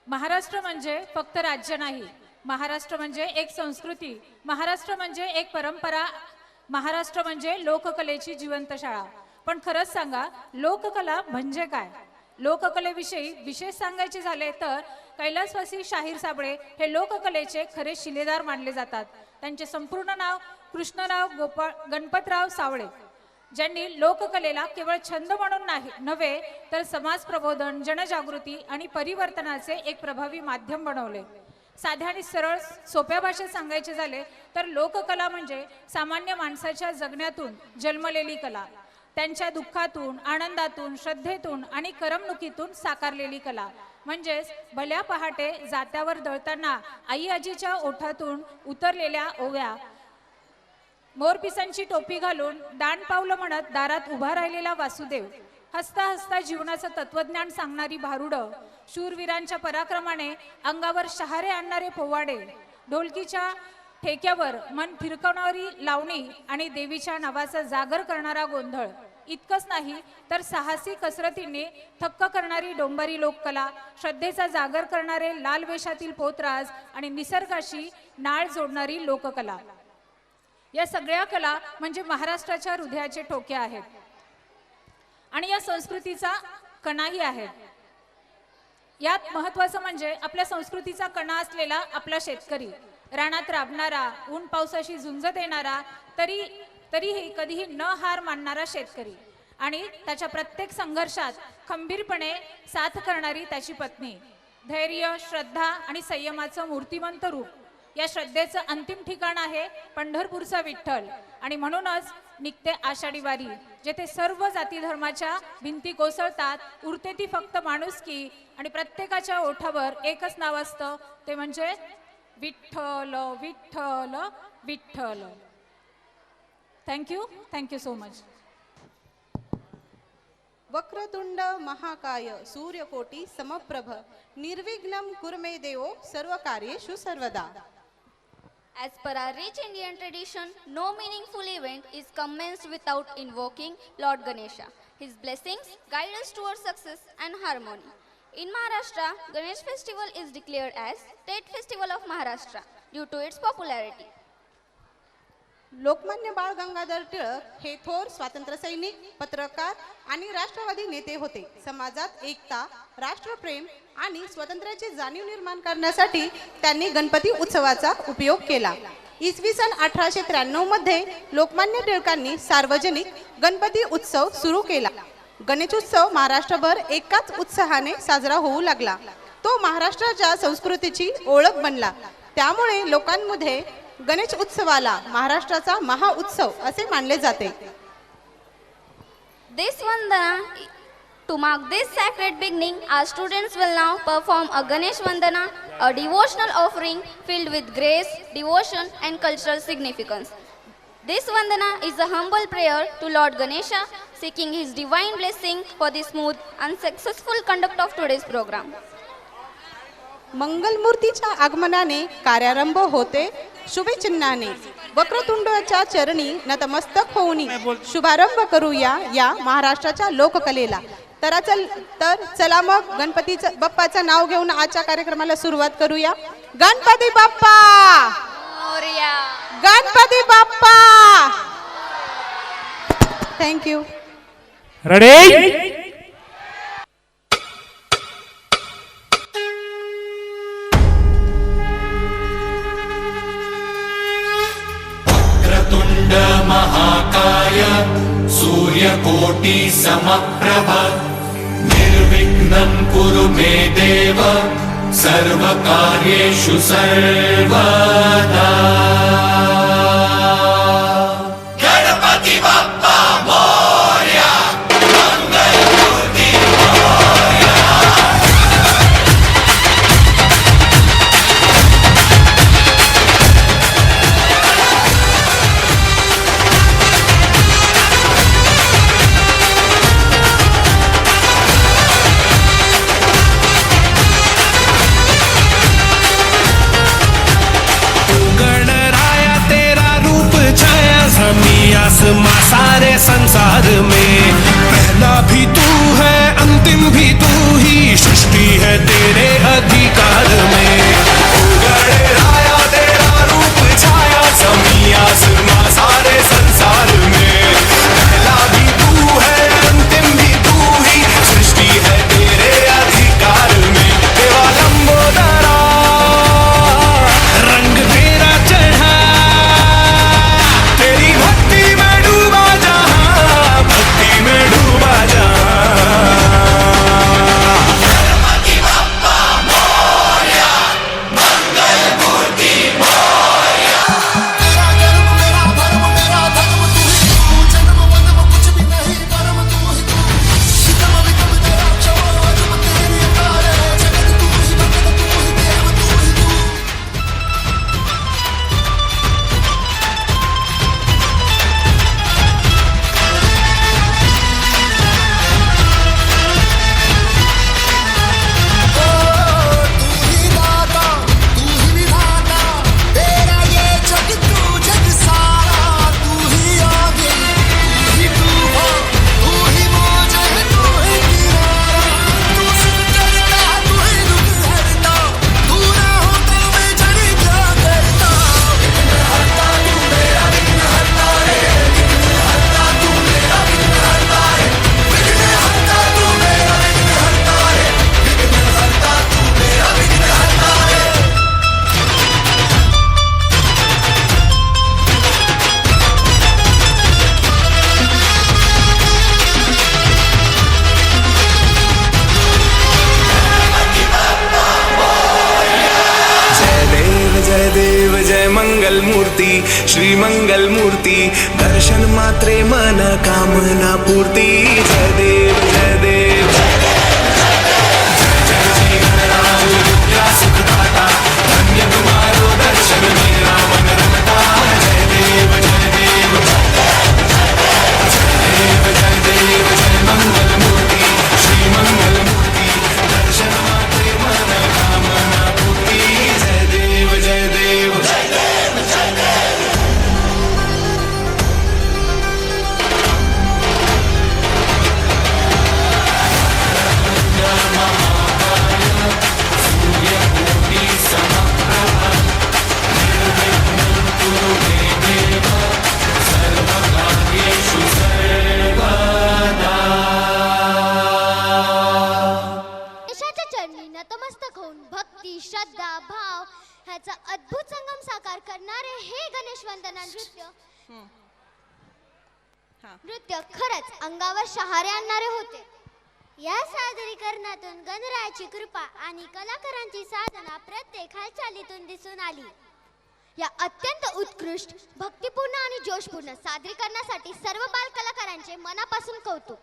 महाराष्ट्र म्हणजे फक्त राज्य नाही, महाराष्ट्र म्हणजे एक संस्कृती, महाराष्ट्र म्हणजे एक परंपरा, महाराष्ट्र म्हणजे लोककलेची जिवंत शाळा. पण खरंच सांगा, लोककला म्हणजे काय? लोककलेविषयी विशेष सांगायचे झाले तर कैलासवासी शाहीर साबळे हे लोककलेचे खरे शिलेदार मानले जातात. त्यांचे संपूर्ण नाव कृष्णराव गोपाळ गणपतराव सावळे, ज्यांनी लोककलेला केवळ छंद म्हणून नव्हे तर समाज प्रबोधन, जनजागृती आणि परिवर्तनाचे एक प्रभावी माध्यम बनवले. साध्या आणि सरळ सोप्या भाषेत सांगायचे झाले तर लोककला म्हणजे सामान्य माणसाच्या जगण्यातून जन्मलेली कला, त्यांच्या दुःखातून, आनंदातून, श्रद्धेतून आणि करमणुकीतून साकारलेली कला. म्हणजेच भल्या पहाटे जात्यावर दळताना आई आजीच्या ओठातून उतरलेल्या ओव्या, मोरपिसांची टोपी घालून दान पावलं म्हणत दारात उभा राहिलेला वासुदेव, हसता हसता जीवनाचं तत्वज्ञान सांगणारी भारुडं, शूरवीरांच्या पराक्रमाने अंगावर शहारे आणणारे पोवाडे, ढोलकीच्या ठेक्यावर मन फिरकवणारी लावणी आणि देवीच्या नावाचा जागर करणारा गोंधळ. इतकंच नाही तर साहसी कसरतींनी थक्क करणारी डोंबारी लोककला, श्रद्धेचा जागर करणारे लाल वेशातील पोतराज आणि निसर्गाशी नाळ जोडणारी लोककला. या सगळ्या कला म्हणजे महाराष्ट्राच्या हृदयाचे ठोके आहेत आणि या संस्कृतीचा कणाही आहेत. यात महत्त्वाचं म्हणजे आपल्या संस्कृतीचा कणा असलेला आपला शेतकरी, रानात राबणारा, ऊन पावसाशी झुंज देणारा, तरीही कधीही न हार मानणारा शेतकरी आणि त्याच्या प्रत्येक संघर्षात खंबीरपणे साथ करणारी त्याची पत्नी. धैर्य, श्रद्धा आणि संयमाचं मूर्तिमंत रूप. या श्रद्धेचं अंतिम ठिकाण आहे पंढरपूरचा विठ्ठल आणि म्हणूनच निघते आषाढी वारी, जेथे सर्व जाती धर्माच्या भिंती कोसळतात. उरते ती फक्त माणुसकी आणि प्रत्येकाच्या ओठावर एकच नाव असतं, ते म्हणजे Vitthal Vitthal Vitthal. Thank you so much. वक्रतुंड महाकाय सूर्यकोटी समप्रभ निर्विघ्नं कुरु मे देवो सर्व कार्येषु सर्वदा. As per our rich Indian tradition, no meaningful event is commenced without invoking Lord Ganesha. His blessings guide us towards success and harmony. In Maharashtra, Ganesh festival is declared as State Festival of Maharashtra due to its popularity. Lokmanya Bal Gangadhar Tilak हे थोर स्वातंत्र्य सैनिक, पत्रकार आणि राष्ट्रवादी नेते होते. समाजात एकता, राष्ट्रप्रेम आणि स्वातंत्र्याची जाणीव निर्माण करण्यासाठी त्यांनी गणपती उत्सवाचा उपयोग केला. इसवी सन 1893 मध्ये लोकमान्य टिळकांनी सार्वजनिक गणपती उत्सव सुरू केला. गणेशोत्सव महाराष्ट्रभर एकाच उत्साहाने साजरा होऊ लागला. तो महाराष्ट्राच्या संस्कृतीची ओळख बनला. त्यामुळे लोकांमध्ये गणेश उत्सवाला महाराष्ट्राचा महाउत्सव असे मानले जाते. This Vandana, to mark this sacred beginning, our students will now perform a Ganesh Vandana, a devotional offering filled with grace, devotion and cultural significance. This Vandana is a humble prayer to Lord Ganesha, seeking his divine blessing for the smooth and successful conduct of today's program. मंगलमूर्तीच्या आगमनाने कार्यारंभ होते शुभचिन्हाने. वक्रतुंडाच्या चरणी नतमस्तक होऊन शुभारंभ करूया या महाराष्ट्राच्या लोककलेला. तर चला मग गणपती बाप्पाचं नाव घेऊन आजच्या कार्यक्रमाला सुरुवात करूया. गणपती बाप्पा मोरया. गणपती बाप्पा. थँक्यू. रेडी. महाकाय सूर्यकोटि समप्रभ निर्विघ्नं कुरु मे देव सर्वकार्येषु सर्वदा. गणपति बाप्पा मोरया. मंगलमूर्ति मोरया. गणराया मूर्ती श्री मंगल मूर्ती दर्शन मात्रे मन कामना पूर्ती जय देव जय देव जय श्री गणराज विद्या सुखदाता धन्य तुम्हारो दर्शन मेरा मन रमता जय देव जय देव जय देव जय मंगल मूर्ती श्री मंगल मूर्ती दर्शन मात्रे मन कामना पूर्ती जय देव जय देव देशाच्या चरणी नतमस्तक होऊन भक्ती श्रद्धा भाव ह्याचा अद्भुत संगम साकार करणारे हे गणेश वंदना नृत्य खरंच अंगावर शहारे आणणारे होते. या सादरीकरणातून गणरायाची कृपा आणि कलाकारांची साधना प्रत्येक हालचालीतून दिसून आली. या अत्यंत उत्कृष्ट भक्तिपूर्ण आणि जोशपूर्ण सादरीकरणासाठी सर्व बाल कलाकारांचे मनापासून कौतुक.